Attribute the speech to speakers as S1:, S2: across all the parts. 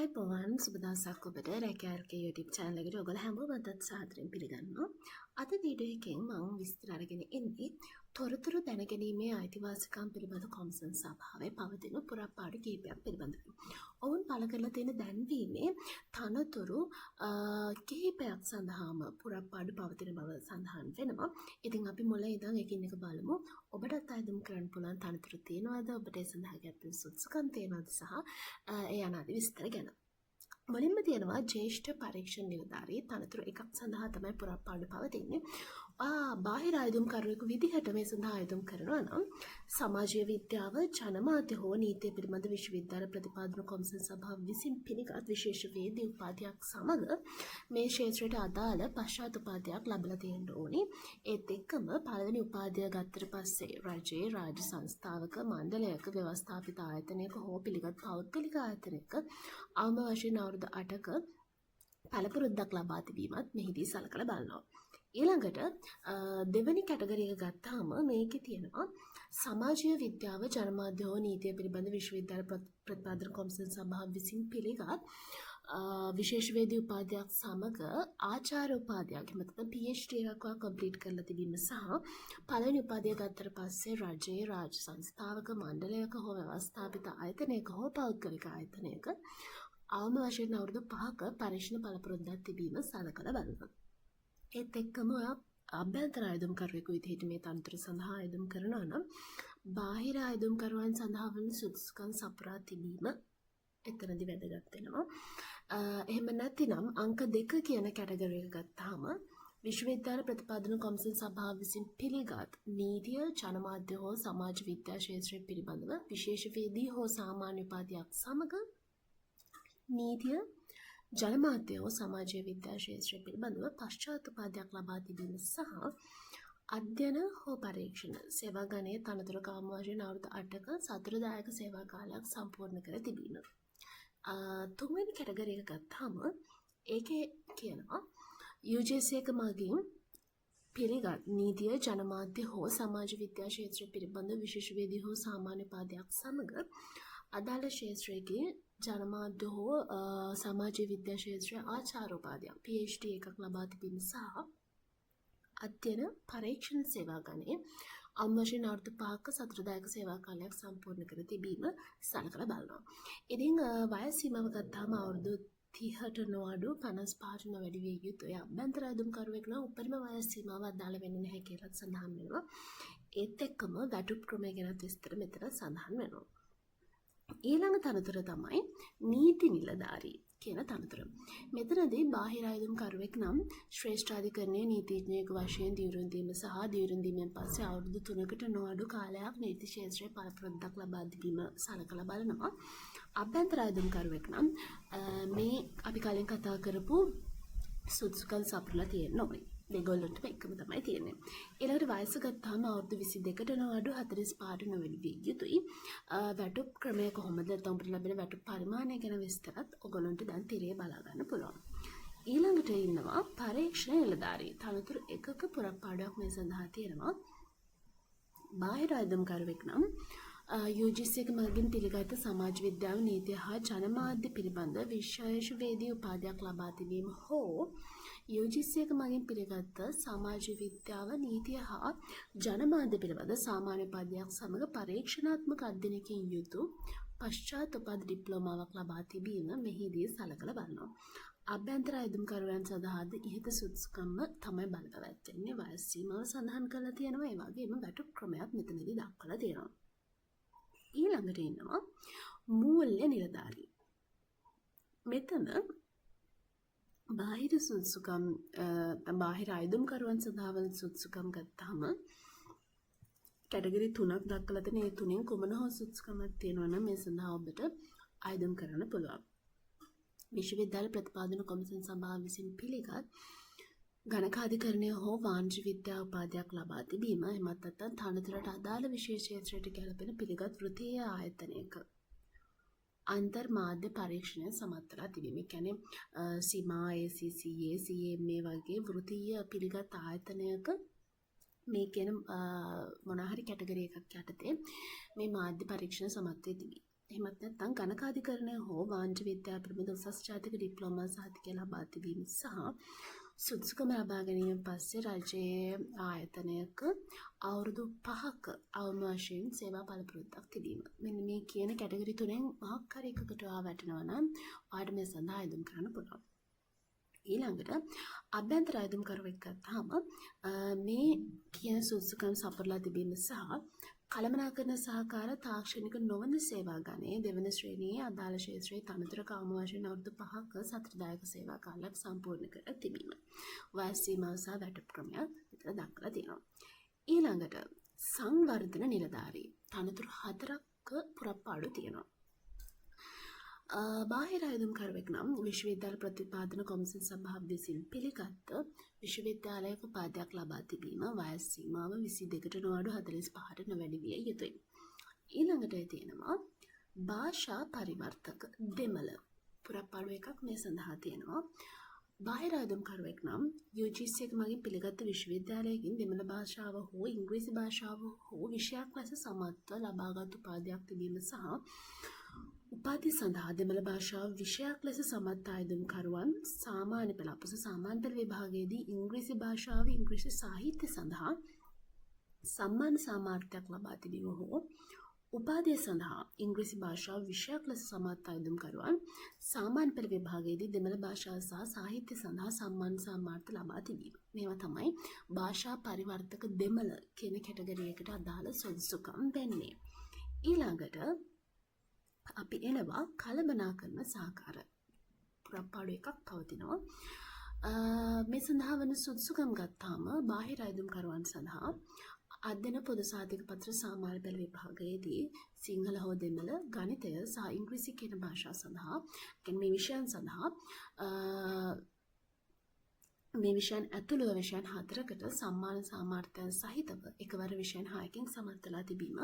S1: අයිබෝවන් සුබ දවසක් ඔබට රැකයාර්ගේ YouTube channel එකට ඔයගොල්ලෝ හැමෝමත් සාදරයෙන් පිළිගන්නවා. අද වීඩියෝ එකෙන් මම විස්තර අරගෙන එන්නේ තොරතුරු දැනගැනීමේ අයිතිවාසිකම් පිළිබඳ කොමිසම් සභාවේ පවතින පුරාපාඩු කිහිපයක් පිළිබඳව. ඔවුන් පළ කරලා තියෙන දැන්වීමේ තනතුරු කිහිපයක් සඳහාම පුරාපාඩු පවතින බව සඳහන් වෙනවා. ඉතින් අපි මුලින් ඉඳන් එකින් එක බලමු. ඔබටත් අයදුම් කරන්න පුළුවන් තනතුරු තියෙනවද? ඔබට ඒ සඳහා ගැටළු සුදුසුකම් තියෙනවද සහ ඒ අනාදී විස්තර ගැන. මුලින්ම තියෙනවා ජ්‍යෙෂ්ඨ පරීක්ෂණ නිලධාරී තනතුරු එකක් සඳහා තමයි පුරාපාඩු පවතින්නේ. බාහිර අයදුම්කරුවෙකු විදිහට මේ සඳහා අයදුම් කරනවා නම් සමාජීය විද්‍යාව ජනමාධ්‍ය හෝ නීතිය පිළිබඳ විශ්වවිද්‍යාල ප්‍රතිපාදන කොමිසම් සභාව විසින් පිළිගත් විශේෂ වේදී උපාධියක් සමග මේ ක්ෂේත්‍රයට අදාළ පශ්චාත් උපාධියක් ලැබලා තියෙන්න ඕනි. ඒත් එක්කම පළවෙනි උපාධිය ගත්තට පස්සේ රජයේ රාජ්‍ය සංස්ථාවක මණ්ඩලයක ව්‍යවස්ථාපිත ආයතනයක හෝ පිළිගත් පෞද්ගලික ආයතනයක අවම වශයෙන් අවුරුදු 8ක පළපුරුද්දක් ලබා තිබීමත් මෙහිදී සලකලා බලනවා. ඊළඟට දෙවැනි කැටගරි එක ගත්තාම මේකේ තියෙනවා සමාජීය විද්‍යාව ජනමාධ්‍ය හෝ නීතිය පිළිබඳ විශ්වවිද්‍යාල ප්‍රතිපාදන කොමිසම් සභාව විසින් පිළිගත් විශේෂවේදී උපාධියක් සමග ආචාර්ය උපාධියක් එහෙම නැත්නම් PhD එකක් කම්ප්ලීට් කරලා තිබීම සහ පළවෙනි උපාධිය ගත්තට පස්සේ රජයේ රාජ්‍ය සංස්ථාවක මණ්ඩලයක හෝ ව්‍යවස්ථාපිත ආයතනයක හෝ පෞද්ගලික ආයතනයක අවම වශයෙන් අවුරුදු 5ක පරීක්ෂණ පළපුරුද්දක් තිබීම සලකලා බලනවා. ඒත් එක්කම අභ්‍යන්තර අයදුම්කරුවෙකු විදිහට මේ තනතුර සඳහා අයදුම් කරනවා නම් බාහිර අයදුම්කරුවන් සඳහා වන සුදුසුකම් සපුරා තිබීම එතනදී වැදගත් වෙනවා. එහෙම නැතිනම් අංක 2 කියන කැටගරි එක ගත්තාම විශ්වවිද්‍යාල ප්‍රතිපාදන කොමිසම් සභාව විසින් පිළිගත් නීතිය ජනමාධ්‍ය හෝ සමාජ විද්‍යා ක්ෂේත්‍රය පිළිබඳව විශේෂ වේදී හෝ සාමාන්‍ය උපාධියක් සමග නීතිය ජනමාධ්‍ය හෝ සමාජීය විද්‍යා ක්ෂේත්‍රය පිළිබඳව පශ්චාත් උපාධියක් ලබා තිබීම සහ අධ්‍යයන හෝ පරීක්ෂණ සේවා ගණයේ තනතුරු කාම වශයෙන් අවුරුදු 8ක සතුරුදායක සේවා කාලයක් සම්පූර්ණ කර තිබීම. තුන්වෙනි කැටගරි එක ගත්තාම ඒකේ කියනවා UGC එක මගින් පිළිගත් නීතිය ජනමාධ්‍ය හෝ සමාජ විද්‍යා ක්ෂේත්‍රය පිළිබඳ විශේෂ වේදී හෝ සාමාන්‍ය උපාධියක් සමග අදාළ ක්ෂේත්‍රයේ ජනමාධ්‍ය හෝ සමාජ විද්‍යා ක්ෂේත්‍රයේ ආචාර්ය උපාධියක් PhD එකක් ලබා තිබීම සහ අධ්‍යයන පරීක්ෂණ සේවා ගණයේ අවම වශයෙන් අවුරුදු 5ක සතුරුදායක සේවා කාලයක් සම්පූර්ණ කර තිබීම සලකලා බලනවා. ඉතින් වයස් සීමාව ගත්තාම අවුරුදු 30ට නොඅඩු 55ට නොවැඩි විය යුතුයි. අභ්‍යන්තර අයදුම්කරුවෙක් නම් උපරිම වයස් සීමාව අදාළ වෙන්නේ නැහැ කියලා සඳහන් වෙනවා. ඒත් එක්කම වැටුප් ක්‍රමය ගැන විස්තර මෙතන සඳහන් වෙනවා. ඊළඟ තනතුර තමයි නීති නිලධාරී කියන තනතුර. මෙතනදී බාහිර අයදුම්කරුවෙක් නම් ශ්‍රේෂ්ඨාධිකරණයේ නීතිඥයෙකු වශයෙන් දියුණු වීම සහ දියුණු වීමෙන් පස්සේ අවුරුදු 3කට නොඅඩු කාලයක් නීති ක්ෂේත්‍රයේ පළපුරුද්දක් ලබා දීම සලකලා බලනවා. අභ්‍යන්තර අයදුම්කරුවෙක් නම් මේ අපි කලින් කතා කරපු සුදුසුකම් සපුරලා තියෙන්න ඕනේ. දෙගොල්ලන්ටම එකම තමයි තියෙන්නේ. ඊළඟට වයස ගත්තාම අවුරුදු 22කට නොඅඩු 45ට නොවැඩි විය යුතුයි. වැටුප් ක්‍රමය කොහොමද? තොඹට ලැබෙන වැටුප් පරිමාණය ගැන විස්තරත් ඔයගොල්ලන්ට දැන් තිරේ බලා ගන්න පුළුවන්. ඊළඟට ඉන්නවා පරීක්ෂණ නිලධාරී. තනතුරු එකක පුරාපාඩුවක් මේ සඳහා තියෙනවා. බාහිර අයදුම්කරුවෙක් නම් UGC එක මගින් පිළිගත් සමාජ විද්‍යාව නීතිය හා ජනමාධ්‍ය පිළිබඳ විශේෂ වේදී උපාධියක් ලබා තිබීම හෝ UGC එක මගින් පිළිගත් සමාජ විද්‍යාව නීතිය හා ජනමාධ්‍ය පිළිබඳ සාමාන්‍ය උපාධියක් සමග පරීක්ෂණාත්මක අධ්‍යයනකින් යුතු පශ්චාත් උපාධි ඩිප්ලෝමාවක් ලබා තිබීම මෙහිදී සලකලා බලනවා. අභ්‍යන්තර අයදුම්කරුවන් සඳහාද ඉහත සුදුසුකම් තමයි බලපෑවෙන්නේ. වයස් සීමාව සඳහන් කරලා තියෙනවා. ඒ වගේම වැටුප් ක්‍රමයක් මෙතනදී දක්වලා තියෙනවා. ඊළඟට ඉන්නවා මූල්‍ය නිලධාරී. මෙතන බාහිර සුදුසුකම් බාහිර අයදුම්කරුවන් සඳහා වන සුදුසුකම් ගත්තාම කැටගරි 3ක් දක්වලා තියෙන ඒ තුනෙන් කොමන හෝ සුදුසුකමක් තියෙනවා නම් මේ සඳහා ඔබට අයදුම් කරන්න පුළුවන්. විශ්වවිද්‍යාල ප්‍රතිපාදන කොමිසම් සභාව විසින් පිළිගත් ගණකාධිකරණය හෝ වාණිජ්‍ය විද්‍යා උපාධියක් ලබා තිබීම එමත් නැත්නම් තනතුරට අදාළ විශේෂ ක්ෂේත්‍රයට ගැලපෙන පිළිගත් වෘත්තීය ආයතනයක අන්තර් මාධ්‍ය පරීක්ෂණය සමත්ලා තිබීම. ඒ කියන්නේ සීමා ACCA CMA වගේ වෘත්තීය පිළිගත් ආයතනයක මේ කියන මොනවා හරි කැටගරි එකක් යටතේ මේ මාධ්‍ය පරීක්ෂණ සමත් වෙ තිබී. එහෙමත් නැත්නම් ගණකාධිකරණය හෝ වාණිජ්‍ය විද්‍යාව පිළිබඳ උසස් ජාතික ඩිප්ලෝමා සහතිකය ලබා තිබීම සහ සුදුසුකම ලබා ගැනීමෙන් පස්සේ රජයේ ආයතනයක අවුරුදු 5ක අවම වශයෙන් සේවා පළපුරුද්දක් තිබීම. මෙන්න මේ කියන කැටගරි තුනෙන් මොකක් හරි එකකට වැටෙනවා නම් ඔයාලට මේ සඳහා අයදුම් කරන්න පුළුවන්. ඊළඟට අභ්‍යන්තර අයදුම්කරුවෙක් ගත්තාම මේ කියන සුදුසුකම් සපුරලා තිබීම සහ කළමනාකරණ සහකාර තාක්ෂණික නොවන සේවා ගණයේ දෙවන ශ්‍රේණියේ අදාළ ක්ෂේත්‍රයේ තනතුරක අවම වශයෙන් අවුරුදු 5ක සතරදායක සේවා කාලයක් සම්පූර්ණ කර තිබීම. වයස් සීමාව සහ වැටුප් ක්‍රමයක් විතර දක්වලා තියෙනවා. ඊළඟට සංවර්ධන නිලධාරී තනතුරු 4ක පුරප්පාඩු තියෙනවා. බාහිර අයදුම්කරුවෙක් නම් විශ්වවිද්‍යාල ප්‍රතිපාදන කොමිසම් සභාව විසින් පිළිගත් විශ්වවිද්‍යාලයක උපාධියක් ලබා තිබීම වයස් සීමාව 22ට නොඅඩු 45ට නොවැඩි විය යුතුයි. ඊළඟට තියෙනවා භාෂා පරිවර්තක දෙමළ පුරප්පාඩු එකක් මේ සඳහා තියෙනවා. බාහිර අයදුම්කරුවෙක් නම් UGC එක මගින් පිළිගත් විශ්වවිද්‍යාලයකින් දෙමළ භාෂාව හෝ ඉංග්‍රීසි භාෂාව හෝ විෂයක් ලෙස සමත්ව ලබාගත් උපාධියක් තිබීම සහ උපාධිය සඳහා දෙමළ භාෂාව විෂයක් ලෙස සමත් අයදුම්කරුවන් සාමාන්‍ය පෙළ අපොස සාමාන්‍ය පෙළ විභාගයේදී ඉංග්‍රීසි භාෂාව ඉංග්‍රීසි සාහිත්‍ය සඳහා සම්මාන සාමාර්ථයක් ලබා තිබීම හෝ උපාධිය සඳහා ඉංග්‍රීසි භාෂාව විෂයක් ලෙස සමත් අයදුම්කරුවන් සාමාන්‍ය පෙළ විභාගයේදී දෙමළ භාෂාව සහ සාහිත්‍ය සඳහා සම්මාන සාමාර්ථ ලබා තිබීම. මේවා තමයි භාෂා පරිවර්තක දෙමළ කියන කැටගරි එකට අදාළ සුදුසුකම් වෙන්නේ. ඊළඟට අපි එනවා කළමනාකරණ සහකාර පුරප්පාඩු එකක් පවතිනවා. මේ සඳහා වන සුදුසුකම් ගත්තාම බාහිර අයදුම්කරුවන් සඳහා අධ්‍යයන පොදු සාධක පත්‍ර සාමාන්‍ය පෙළ විභාගයේදී සිංහල හෝ දෙමළ ගණිතය සහ ඉංග්‍රීසි කියන භාෂා සඳහා මේ විෂයන් සඳහා මේ විෂයන් ඇතුළු විෂයන් 4කට සම්මාන සාමාර්ථයන් සහිතව එකවර විෂයන් 6කින් සමර්ථලා තිබීම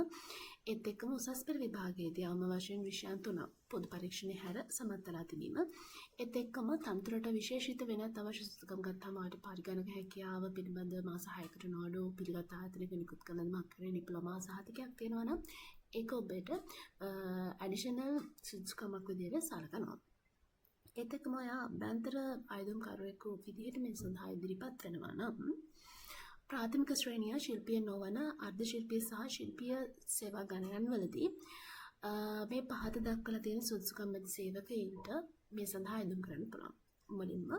S1: ඒත් එක්කම උසස් පෙළ විභාගයේදී අවම වශයෙන් විෂයන් 3 පොදු පරීක්ෂණය හැර සමර්ථලා තිබීම ඒත් එක්කම තනතුරට විශේෂිත වෙනත් අවශ්‍ය සුදුසුකම් ගත්තාම ආට පරිගණක හැකියාව පිළිබඳ මාස 6කට නොඅඩු පිළිගත් ආයතනයක නිකුත් කළ මක්කරේ ඩිප්ලෝමා සහතිකයක් තියෙනවා නම් ඒක ඔබට ඇඩිෂනල් සුදුසුකමක් විදිහට සලකනවා. ඒත් එක්කම ඔයා අභ්‍යන්තර අයදුම්කරුවෙකු විදිහට මේ සඳහා ඉදිරිපත් වෙනවා නම් ප්‍රාථමික ශ්‍රේණිය ශිල්පීය නොවන අර්ධ ශිල්පීය සහ ශිල්පීය සේවා ගණයන් වලදී මේ පහත දක්වලා තියෙන සුදුසුකම් මැද සේවකයින්ට මේ සඳහා අයදුම් කරන්න පුළුවන්. මුලින්ම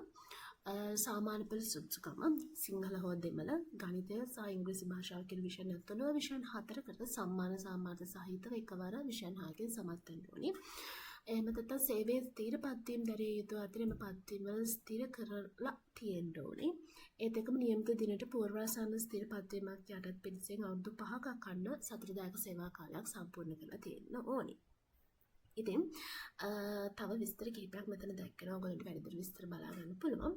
S1: සාමාන්‍ය පෙළ සුදුසුකම සිංහල හෝ දෙමළ ගණිතය සහ ඉංග්‍රීසි භාෂාව කියන විෂයන් ඇතුළු විෂයන් 4කට සම්මාන සාමාර්ථ සහිතව එකවර විෂයන් 6කින් සමත් වෙන්න ඕනේ. එහෙම නැත්නම් සේවයේ ස්ථිර පත්වීම් දැරිය යුතු අතර එම පත්වීම් වල ස්ථිර කරලා තියෙන්න ඕනේ. ඒත් එක්කම නියමිත දිනට පූර්වාසන්න ස්ථිර පත්වීමක් යටත් පිළිසෙන් අවුරුදු 5ක අඛණ්ඩ සතරදායක සේවා කාලයක් සම්පූර්ණ කරලා තියෙන්න ඕනේ. ඉතින් තව විස්තර කිහිපයක් මෙතන දැක්කනවා. ඔයගොල්ලන්ට වැඩිදුර විස්තර බලා ගන්න පුළුවන්.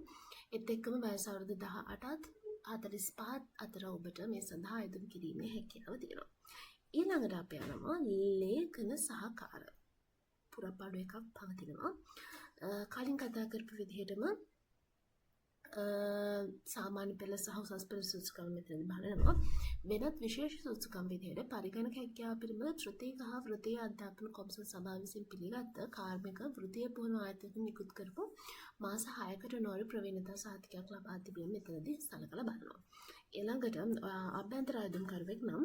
S1: ඒත් එක්කම වයස අවුරුදු 18ත් 45ත් අතර ඔබට මේ සඳහා අයදුම් කිරීමේ හැකියාව තියෙනවා. ඊළඟට අපි යනවා ලේඛන සහකාර පුරප්පාඩු එකක් පවතිනවා. කලින් කතා කරපු විදිහටම සාමාන්‍ය පෙළ සහ උසස් පෙළ සුදුසුකම් මෙතන බලනවා. වෙනත් විශේෂ සුදුසුකම් විදිහට පරිගණක හැකියාව පිළිබඳ තෘතීය හා වෘත්තීය අධ්‍යාපන කොමිසම් සභාව විසින් පිළිගත් කාර්මික වෘත්තීය පුහුණු ආයතනයකින් නිකුත් කරපු මාස 6කට නොවන ප්‍රවීණතා සහතිකයක් ලබා තිබීම මෙතනදී සලකලා බලනවා. ඊළඟට අභ්‍යන්තර අයදුම්කරුවෙක් නම්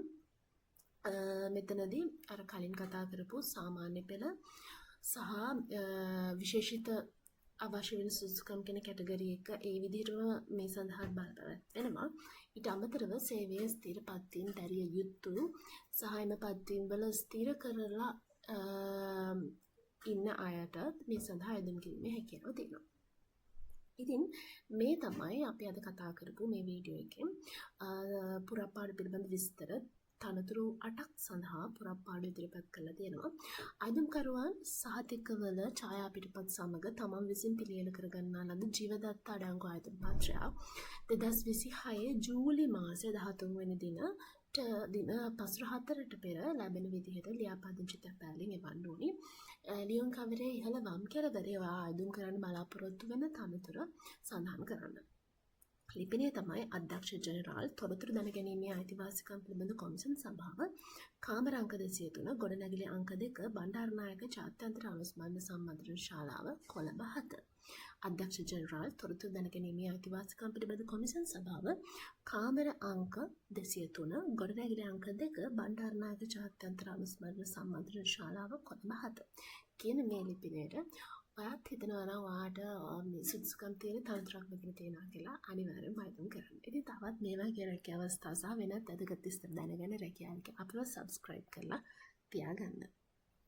S1: මෙතනදී අර කලින් කතා කරපු සාමාන්‍ය පෙළ සහ විශේෂිත අවශ්‍ය වෙන සුදුසුකම් කියන කැටගරි එක ඒ විදිහටම මේ සඳහා බලපෑම් වෙනවා. ඊට අමතරව සේවයේ ස්ථිර පත්වීම් දැරිය යුතු සහ එම පත්වීම් වල ස්ථිර කරලා ඉන්න අයට මේ සඳහා අයදුම් කිරීමේ හැකියාව තියෙනවා. ඉතින් මේ තමයි අපි අද කතා කරපු මේ වීඩියෝ එකෙන් පුරප්පාඩු පිළිබඳ විස්තර තනතුරු 8ක් සඳහා පුරප්පාඩු ඉදිරිපත් කරලා තියෙනවා. අයදුම්කරුවන් සහතිකවල ඡායා පිටපත් සමග තමන් විසින් පිළියෙල කරගන්නා ලද ජීවදත්ත අඩංගු ආයතන පත්‍රය 2026 ජූලි මාසයේ 13 වෙනි දින පසුර 4ට පෙර ලැබෙන විදිහට ලියාපදිංචි තැපෑල්ලෙන් එවන්න ඕනේ. ලියුම් කවරේ ඉහළ වම් කෙළවරේ ඔයා අයදුම් කරන්න බලාපොරොත්තු වෙන තනතුර සඳහන් කරන්න. ලිපිනය තමයි අධ්‍යක්ෂ ජෙනරාල් තොරතුරු දැනගැනීමේ අයිතිවාසිකම් පිළිබඳ කොමිෂන් සභාව කාමර අංක 203 ගොඩනැගිලි අංක 2 බණ්ඩාරනායක ජාත්‍යන්තර අනුස්මරණ සම්මන්ත්‍රණ ශාලාව කොළඹ 7. අධ්‍යක්ෂ ජෙනරාල් තොරතුරු දැනගැනීමේ අයිතිවාසිකම් පිළිබඳ කොමිෂන් සභාව කාමර අංක 203 ගොඩනැගිලි අංක 2 බණ්ඩාරනායක ජාත්‍යන්තර අනුස්මරණ සම්මන්ත්‍රණ ශාලාව කොළඹ 7 කියන මේ ලිපිනයට ඔයාත් හිතනවා නම් ඔයාට මේ සුදුසුකම් තියෙන තනතුරක් මෙතන තියෙනවා කියලා අනිවාර්යෙන්ම අයිතම් කරන්න. ඉතින් තවත් මේ වගේ රැකියාව අවස්ථා සහ වෙනත් වැදගත් විස්තර දැනගන්න රැකියාවක අපිව subscribe කරලා තියාගන්න.